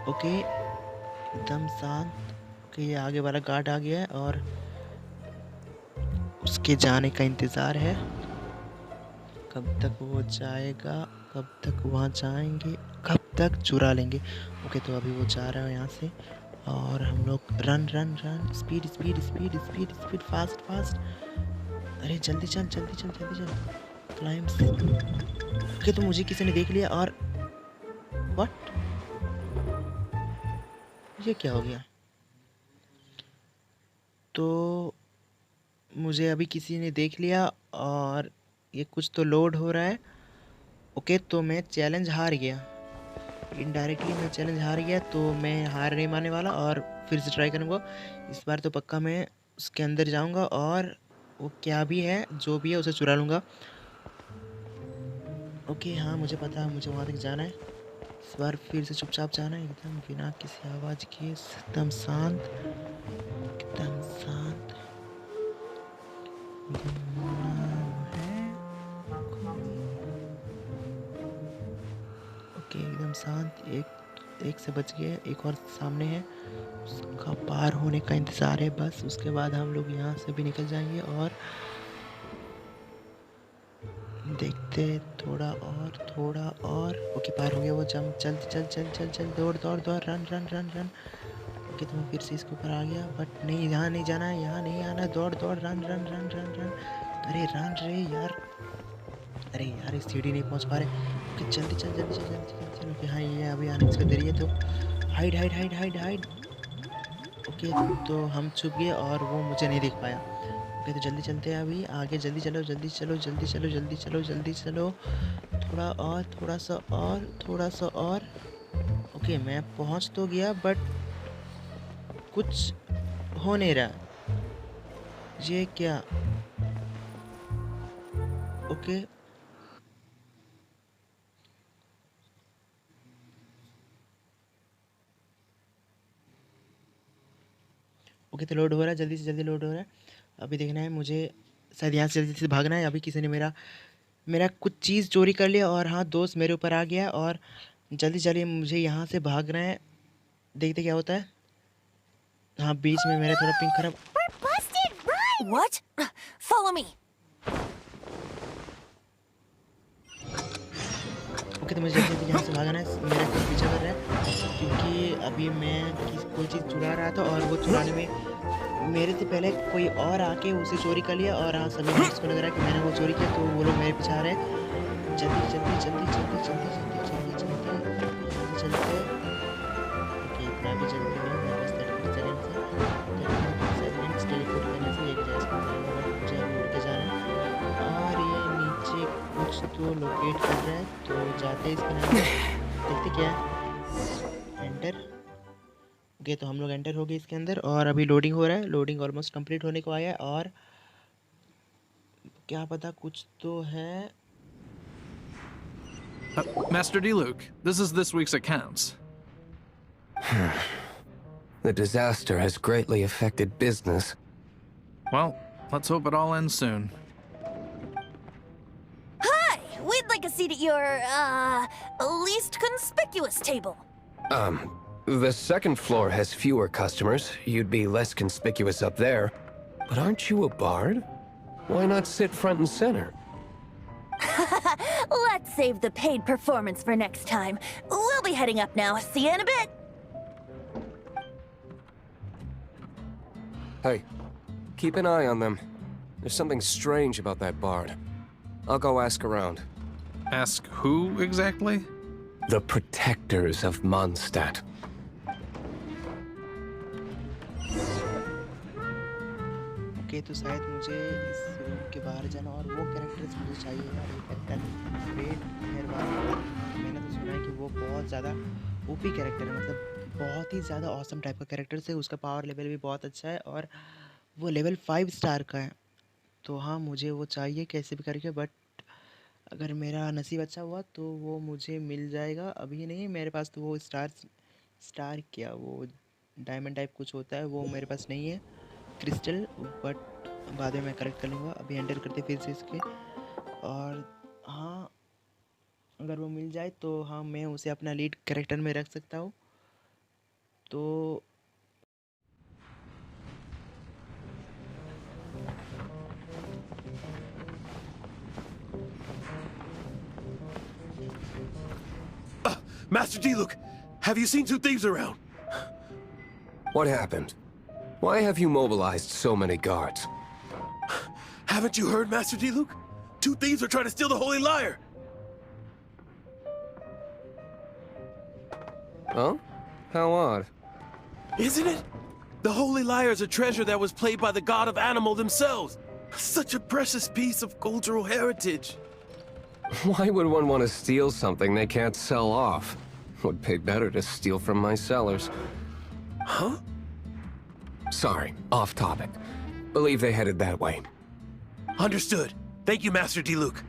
ओके, एकदम शांत। ओके, ये आगे वाला गार्ड आ गया है और उसके जाने का इंतज़ार है। कब तक वो जाएगा, कब तक वहाँ जाएंगे, कब तक चुरा लेंगे। ओके, तो अभी वो जा रहा है यहाँ से, और हम लोग run run run, speed speed speed speed speed, fast fast. अरे जल्दी चल जल्दी चल जल्दी चल, क्लाइम्स। ओके, तो मुझे किसी ने देख लिया, और व्हाट, ये क्या हो गया? तो मुझे अभी किसी ने देख लिया, और ये कुछ तो लोड हो रहा है। ओके, तो मैं चैलेंज हार गया, इनडायरेक्टली मैं चैलेंज हार गया। तो मैं हार नहीं मानने वाला, और फिर से ट्राई करूँगा। इस बार तो पक्का मैं उसके अंदर जाऊँगा, और वो क्या भी है, जो भी है, उसे चुरा लूँगा। ओके, हाँ, मुझे पता है मुझे वहाँ तक जाना है। इस बार फिर से चुपचाप जाना है, एकदम बिना किसी आवाज़ के, एकदम शांत, एकदम शांत। ओके, एकदम शांत। एक से बच गए, एक और सामने है, उसका पार होने का इंतज़ार है बस। उसके बाद हम लोग यहाँ से भी निकल जाएंगे, और देखते थोड़ा और थोड़ा और। ओके, पार हो गया वो। जंप, चल चल चल चल चल, दौड़ दौड़ दौड़, run run run run. Okay, तो मैं फिर से इसके ऊपर आ गया, बट नहीं, यहाँ नहीं जाना है, यहाँ नहीं आना। दौड़ दौड़, run run run run run. अरे रन रे यार, अरे यार, इस सीढ़ी नहीं पहुँच पा रहे। ओके, जल्दी चल जल्दी चल जल्दी चल चल। ओके, हाँ, ये अभी आने इसका देरी है, तो hide hide hide hide hide. Okay, तो हम छुप गए और वो मुझे नहीं देख पाया। ओके, तो जल्दी चलते हैं अभी आगे। जल्दी चलो जल्दी चलो जल्दी चलो जल्दी चलो जल्दी चलो। थोड़ा और, थोड़ा सा और, थोड़ा सा और। ओके, मैं पहुंच तो गया, बट कुछ हो नहीं रहा। ये क्या? ओके, ओके, तो लोड हो रहा है, जल्दी से जल्दी लोड हो रहा है। अभी देखना है मुझे, शायद यहाँ से जल्दी से भागना है। अभी किसी ने मेरा मेरा कुछ चीज़ चोरी कर लिया, और हाँ, दोस्त मेरे ऊपर आ गया, और जल्दी चलिए, मुझे यहाँ से भागना है। देखते क्या होता है। हाँ, बीच में मेरा थोड़ा पिंक खराब। We're busted! Run! What? Follow me. Okay, तो मुझे जल्दी जल्दी यहाँ से भागना है। मेरा कोई पीछा कर रहा है, क्योंकि अभी मैं कोई चीज़ चुरा रहा था, और वो चुराने में मेरे से पहले कोई और आके उसे चोरी कर लिया। और हाँ, सभी लोगों को लग रहा है कि मैंने वो चोरी किया, तो वो लोग मेरे पीछे आ रहे हैं। जल्दी जल्दी जल्दी जल्दी जल्दी जल्दी जल्दी जल्दी चलते। ओके, इतना भी जल्दी नहीं, मैं बस 30 सेकंड्स टेलीपोर्ट करने से एक जैसा मुझे अभी उड़ के जाना है। और ये नीचे कुछ तो लोकेट कर रहा है, तो जाते हैं इसके नाम, देखते क्या है। एंटर। ओके, तो हम लोग एंटर हो गए इसके अंदर, और अभी लोडिंग हो रहा है। लोडिंग ऑलमोस्ट कंप्लीट होने को आया है, और क्या पता कुछ तो है। Master D-Luke, this is this week's accounts. The disaster has greatly affected business. Well, let's hope it all ends soon. Hi! We'd like a seat at your, least conspicuous table. The second floor has fewer customers. You'd be less conspicuous up there. But aren't you a bard? Why not sit front and center? Let's save the paid performance for next time. We'll be heading up now. See you in a bit. Hey, keep an eye on them. There's something strange about that bard. I'll go ask around. Ask who exactly? The protectors of Mondstadt. Okay, तो शायद मुझे इस room के बाहर जाना और वो characters मुझे चाहिए यार, एक कैरेक्टर रेड हेयर वाला। मैंने तो सुना है कि वो बहुत ज़्यादा ओपी कैरेक्टर है, मतलब बहुत ही ज़्यादा ऑसम टाइप का कैरेक्टर है। उसका पावर लेवल भी बहुत अच्छा है और वो लेवल 5 स्टार का है। तो हाँ, मुझे वो चाहिए कैसे भी करके, बट अगर मेरा नसीब अच्छा हुआ तो वो मुझे मिल जाएगा। अभी नहीं मेरे पास, तो वो स्टार क्या, वो डायमंड टाइप कुछ होता है, वो मेरे पास नहीं है, क्रिस्टल। बट बाद में मैं कलेक्ट कर लूँगा। अभी एंटर करते फिर से इसके। और हाँ, अगर वो मिल जाए तो हाँ, मैं उसे अपना लीड कैरेक्टर में रख सकता हूँ। तो Master D-Luke, have you seen two thieves around? What happened? Why have you mobilized so many guards? Haven't you heard, Master D-Luke? Two thieves are trying to steal the Holy Lyre! Huh? How odd. Isn't it? The Holy Lyre is a treasure that was played by the god of animal themselves. Such a precious piece of cultural heritage. Why would one want to steal something they can't sell off? Would pay better to steal from my sellers. Huh? Sorry, off topic. Believe they headed that way. Understood. Thank you, Master D-Luke.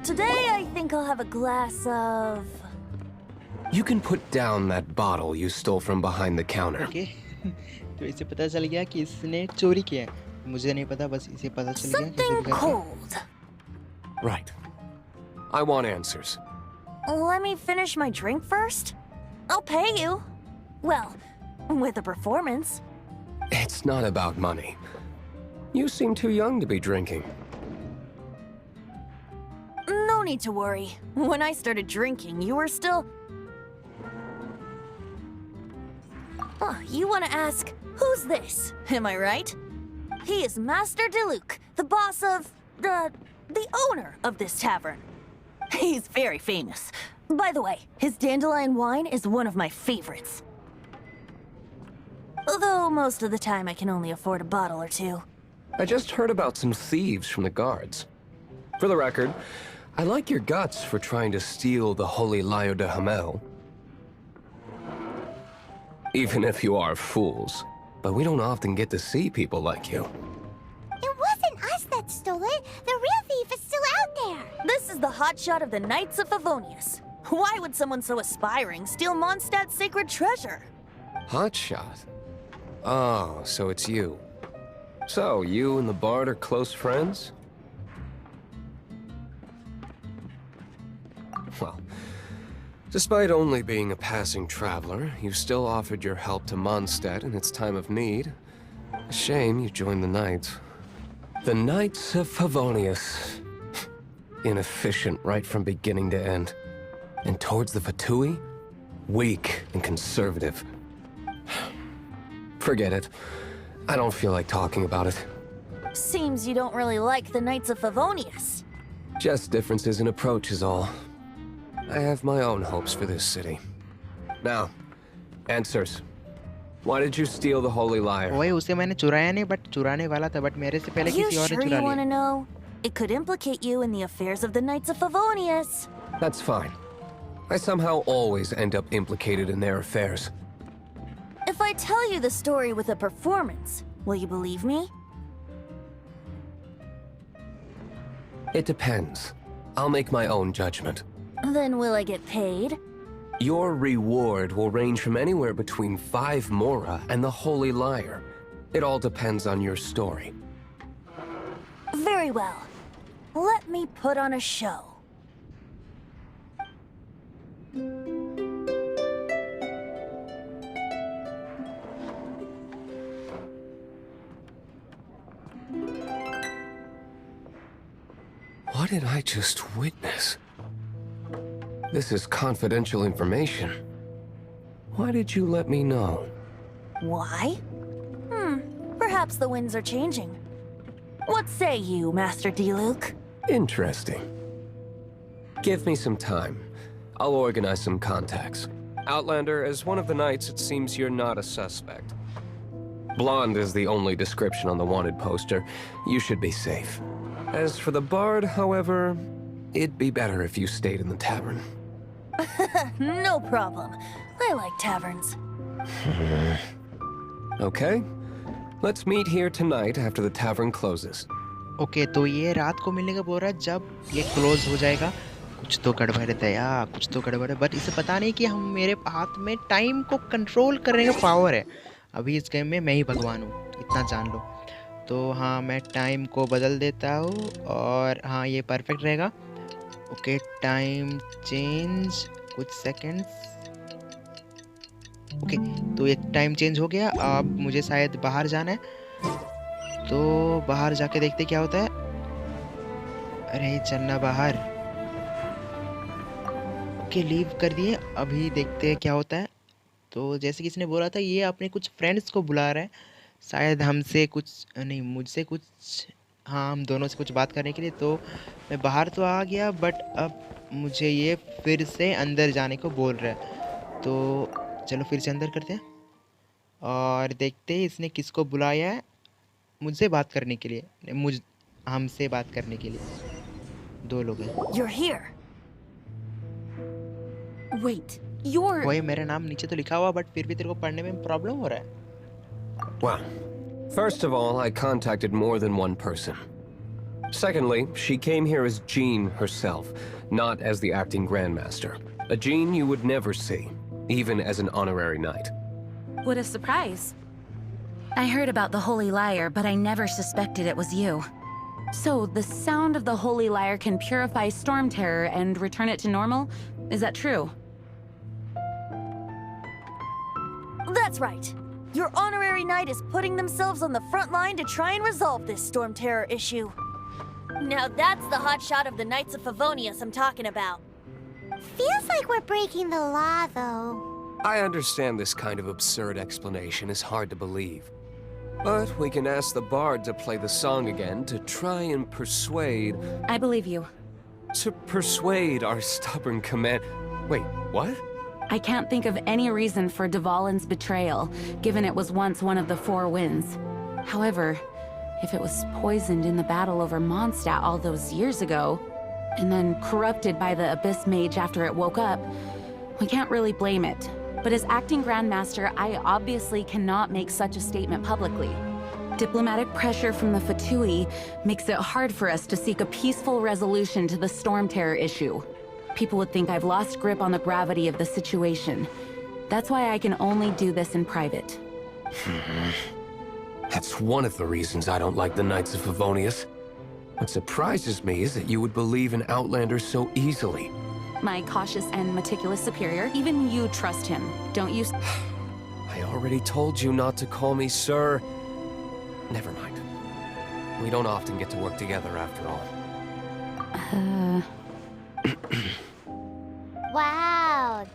Today, I think I'll have a glass of... You can put down that bottle you stole from behind the counter. Okay तो इसे पता चल गया कि इसने चोरी किया है। मुझे नहीं पता, बस इसे पता चल गया कैसे something भी करके। cold. Right. I want answers. Let me finish my drink first. I'll pay you. Well, with a performance. It's not about money. You seem too young to be drinking. No need to worry. When I started drinking, you were still... Oh, you want to ask, who's this? Am I right? He is Master Diluc, the boss of... the owner of this tavern. He's very famous. By the way, his dandelion wine is one of my favorites. Although most of the time I can only afford a bottle or two. I just heard about some thieves from the guards. For the record, I like your guts for trying to steal the Holy Lyre de Hamel. Even if you are fools. But we don't often get to see people like you. It wasn't us that stole it. The real thief is still out there. This is the hotshot of the Knights of Favonius. Why would someone so aspiring steal Mondstadt's sacred treasure? Hotshot? Oh, so it's you. So, you and the Bard are close friends? Well, despite only being a passing traveler, you still offered your help to Mondstadt in its time of need. A shame you joined the Knights. The Knights of Favonius. Inefficient right from beginning to end. And towards the Fatui, weak and conservative. Forget it. I don't feel like talking about it. Seems you don't really like the Knights of Favonius. Just differences in approach is all. I have my own hopes for this city. Now, answers. Why did you steal the Holy Lyre? वही, उसे मैंने चुराया नहीं, but चुराने वाला था, but मेरे से पहले You किसी और ने sure चुरा you want to लिया। know? It could implicate you in the affairs of the Knights of Favonius. That's fine. I somehow always end up implicated in their affairs. If I tell you the story with a performance, will you believe me? It depends. I'll make my own judgment. Then will I get paid? Your reward will range from anywhere between 5 Mora and the Holy Lyre. It all depends on your story. Very well. Let me put on a show. What did I just witness? This is confidential information. Why did you let me know? Why? Perhaps the winds are changing. What say you, Master Diluc? Interesting. Give me some time. I'll organize some contacts. Outlander, as one of the knights, it seems you're not a suspect. Blonde is the only description on the wanted poster. You should be safe. As for the bard, however, it'd be better if you stayed in the tavern. No problem. I like taverns. Okay. Let's meet here tonight after the tavern closes. Okay तो ये रात को मिलने का बोल रहा है जब ये क्लोज हो जाएगा। कुछ तो गड़बड़ है दया, कुछ तो गड़बड़ है, बट इसे पता नहीं कि हम मेरे हाथ में टाइम को कंट्रोल करने का पावर है। अभी इस गेम में मैं ही भगवान हूँ, इतना जान लो। तो हाँ, मैं टाइम को बदल देता हूँ और हाँ ये परफेक्ट रहेगा। ओके टाइम चेंज, कुछ सेकंड्स। ओके तो ये टाइम चेंज हो गया। अब मुझे शायद बाहर जाना है, तो बाहर जाके देखते क्या होता है। अरे चलना बाहर। ओके लीव कर दिए, अभी देखते हैं क्या होता है। तो जैसे किसी ने बोला था ये अपने कुछ फ्रेंड्स को बुला रहा है, शायद हमसे कुछ नहीं मुझसे कुछ, हाँ हम दोनों से कुछ बात करने के लिए। तो मैं बाहर तो आ गया, बट अब मुझे ये फिर से अंदर जाने को बोल रहा है। तो चलो फिर से अंदर करते हैं और देखते हैं इसने किसको बुलाया है मुझसे बात करने के लिए, हमसे बात करने के लिए। दो लोग हैं। You're here. Wait, you're... वही मेरा नाम नीचे तो लिखा हुआ, बट फिर भी तेरे को पढ़ने में प्रॉब्लम हो रहा है। Well, first of all, I contacted more than one person. Secondly, she came here as Jean herself, not as the acting Grandmaster. A Jean you would never see, even as an honorary knight. What a surprise. I heard about the Holy Lyre, but I never suspected it was you. So, the sound of the Holy Lyre can purify Storm Terror and return it to normal? Is that true? That's right. Your honorary knight is putting themselves on the front line to try and resolve this Storm Terror issue. Now that's the hotshot of the Knights of Favonius I'm talking about. Feels like we're breaking the law, though. I understand this kind of absurd explanation is hard to believe. But we can ask the bard to play the song again to try and persuade... I believe you. To persuade our stubborn command... Wait, what? I can't think of any reason for Dvalin's betrayal, given it was once one of the Four Winds. However, if it was poisoned in the battle over Mondstadt all those years ago, and then corrupted by the Abyss Mage after it woke up, we can't really blame it. But as acting Grandmaster, I obviously cannot make such a statement publicly. Diplomatic pressure from the Fatui makes it hard for us to seek a peaceful resolution to the Storm Terror issue. People would think I've lost grip on the gravity of the situation. That's why I can only do this in private. That's one of the reasons I don't like the Knights of Favonius. What surprises me is that you would believe in Outlanders so easily. My cautious and meticulous superior, even you trust him, don't you? I already told you not to call me sir. Never mind. We don't often get to work together after all. Wow,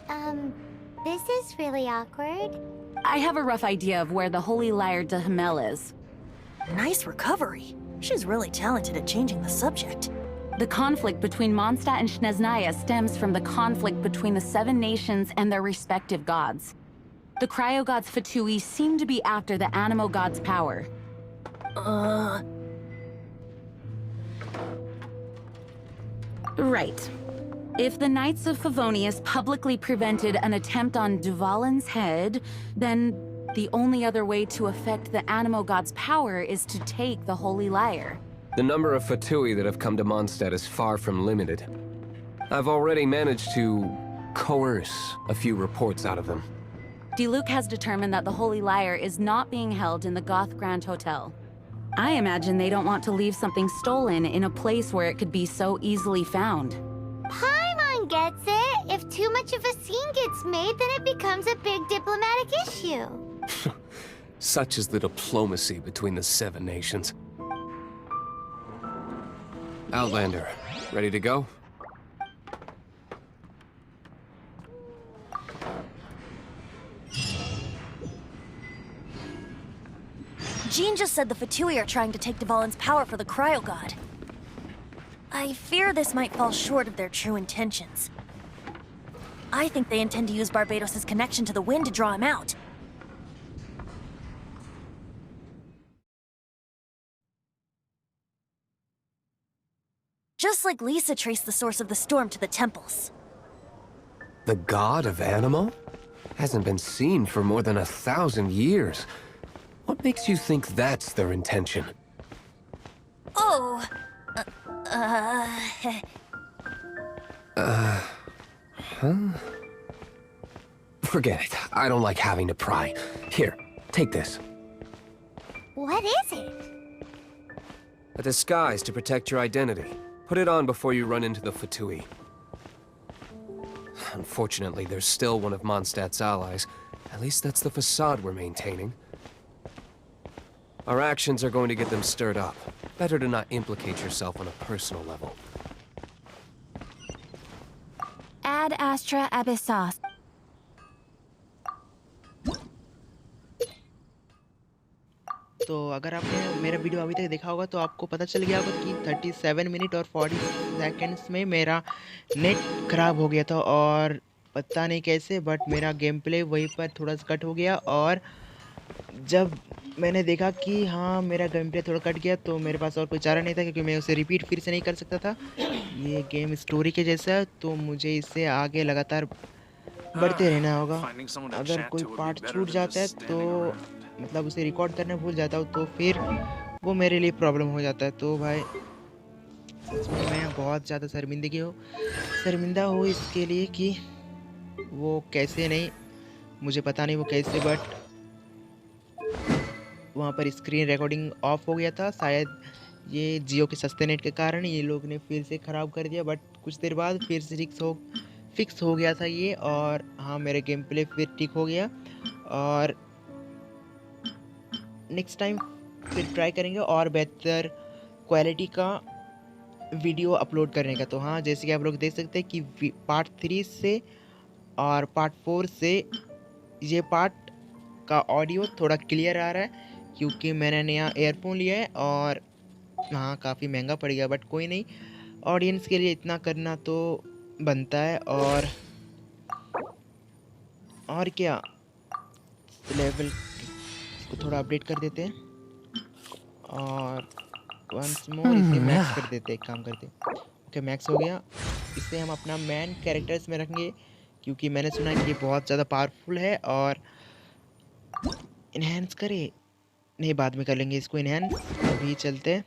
this is really awkward. I have a rough idea of where the Holy Lyre de Himmel is. Nice recovery. She's really talented at changing the subject. The conflict between Mondstadt and Snezhnaya stems from the conflict between the Seven Nations and their respective gods. The Cryo-gods Fatui seem to be after the Animo god's power. Right. If the Knights of Favonius publicly prevented an attempt on Dvalin's head, then the only other way to affect the Animo god's power is to take the Holy Lyre. The number of Fatui that have come to Mondstadt is far from limited. I've already managed to coerce a few reports out of them. Diluc has determined that the Holy Lyre is not being held in the Goth Grand Hotel. I imagine they don't want to leave something stolen in a place where it could be so easily found. Paimon gets it. If too much of a scene gets made, then it becomes a big diplomatic issue. Such is the diplomacy between the Seven Nations. Outlander, ready to go? Jean just said the Fatui are trying to take Dvalin's power for the Cryo God. I fear this might fall short of their true intentions. I think they intend to use Barbados' connection to the wind to draw him out. Just like Lisa traced the source of the storm to the temples. The god of Animo? Hasn't been seen for more than 1,000 years. What makes you think that's their intention? Oh... Huh? Forget it. I don't like having to pry. Here, take this. What is it? A disguise to protect your identity. Put it on before you run into the Fatui. Unfortunately, there's still one of Mondstadt's allies. At least that's the facade we're maintaining. Our actions are going to get them stirred up. Better to not implicate yourself on a personal level. Ad Astra Abyssos. तो अगर आपने मेरा video अभी तक देखा होगा तो आपको पता चल गया होगा कि 37 मिनट और 40 सेकंड्स में मेरा नेट ख़राब हो गया था और पता नहीं कैसे बट मेरा गेम प्ले वहीं पर थोड़ा सा कट हो गया। और जब मैंने देखा कि हाँ मेरा गेम प्ले थोड़ा कट गया तो मेरे पास और कोई चारा नहीं था क्योंकि मैं उसे रिपीट फिर से नहीं कर सकता था। ये गेम स्टोरी के जैसा है तो मुझे इससे आगे लगातार बढ़ते रहना होगा। अगर कोई पार्ट छूट जाता है तो मतलब उसे रिकॉर्ड करना भूल जाता हूँ तो फिर वो मेरे लिए प्रॉब्लम हो जाता है। तो भाई इसमें मैं बहुत ज़्यादा शर्मिंदा हूँ इसके लिए कि वो कैसे नहीं, मुझे पता नहीं वो कैसे, बट वहाँ पर स्क्रीन रिकॉर्डिंग ऑफ हो गया था। शायद ये जियो के सस्ते नेट के कारण ये लोग ने फिर से ख़राब कर दिया, बट कुछ देर बाद फिर से फिक्स हो गया था ये। और हाँ मेरे गेम प्ले फिर ठीक हो गया और नेक्स्ट टाइम फिर ट्राई करेंगे और बेहतर क्वालिटी का वीडियो अपलोड करने का। तो हाँ जैसे कि आप लोग देख सकते हैं कि पार्ट 3 से और पार्ट 4 से ये पार्ट का ऑडियो थोड़ा क्लियर आ रहा है क्योंकि मैंने नया एयरफोन लिया है और हाँ काफ़ी महंगा पड़ गया, बट कोई नहीं, ऑडियंस के लिए इतना करना तो बनता है। और क्या, लेवल को थोड़ा अपडेट कर देते हैं और वंस मोर इसे मैक्स कर देते हैं, काम करते हैं। ओके मैक्स हो गया। इसे हम अपना मैन कैरेक्टर्स में रखेंगे क्योंकि मैंने सुना है कि ये बहुत ज़्यादा पावरफुल है। और इन्हेंस करे नहीं, बाद में कर लेंगे इसको इन्हेंस, अभी चलते हैं।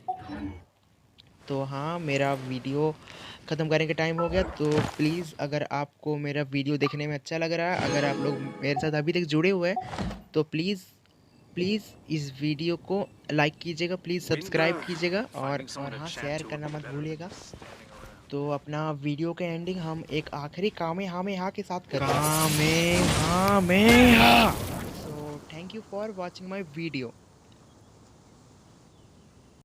तो हाँ मेरा वीडियो ख़त्म करने का टाइम हो गया। तो प्लीज़ अगर आपको मेरा वीडियो देखने में अच्छा लग रहा है, अगर आप लोग मेरे साथ अभी तक जुड़े हुए हैं तो प्लीज़ इस वीडियो को लाइक कीजिएगा, प्लीज़ सब्सक्राइब कीजिएगा और हाँ शेयर करना मत भूलिएगा। तो अपना वीडियो के एंडिंग हम एक आखिरी कामेहामेहा के साथ करेंगे। Kamehameha. So thank you for watching my video.